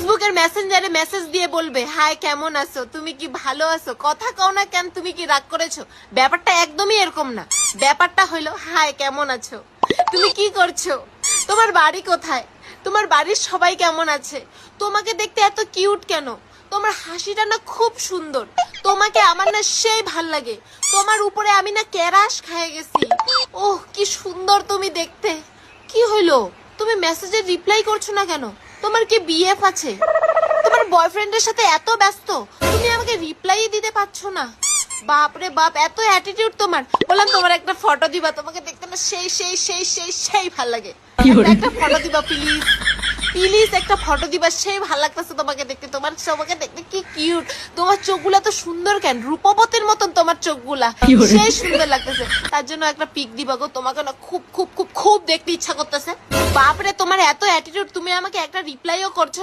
ফেসবুকের মেসেঞ্জারে মেসেজ দিয়ে বলবে হাই কেমন আছো, তুমি কি ভালো আছো, কথা কও না কেন, তুমি কি রাগ করেছো? ব্যাপারটা একদমই এরকম না। ব্যাপারটা হইলো হাই কেমন আছো, তুমি কি করছো, তোমার বাড়ি কোথায়, তোমার বাড়ির সবাই কেমন আছে, তোমাকে দেখতে এত কিউট কেন, তোমার হাসিটা না খুব সুন্দর, তোমাকে আমার না সেই ভাল লাগে, তোমার উপরে আমি না ক্যারাশ খেয়ে গেছি, ওহ কি সুন্দর তুমি দেখতে। কি হইলো, তুমি মেসেজের রিপ্লাই করছো না কেন? তোমার কি বিএফ আছে? তোমার বয়ফ্রেন্ডের সাথে এত ব্যস্ত তুমি আমাকে রিপ্লাই দিতে পারছো না? বাপরে বাপ, এত অ্যাটিটিউড তোমার। বললাম তোমার একটা ফটো দিবা, তোমাকে দেখতে না সেই সেই সেই সেই সেই ভাল লাগে। একটা ফটো দিবা প্লিজ, প্লিজ একটা ফটো দিবা, সেই ভাল লাগতেছে তোমাকে দেখতে, তোমাকে দেখতে কি কিউট, তোমার চোখগুলা তো সুন্দর কেন, রূপবতীর মতন তোমার চোখগুলা, সেই সুন্দর লাগতেছে। তার জন্য একটা পিক দিবা গো, তোমাকে না খুব খুব খুব খুব দেখতে ইচ্ছা করতেছে। বাপরে তোমার এত অ্যাটিটিউড, তুমি আমাকে একটা রিপ্লাইও করছো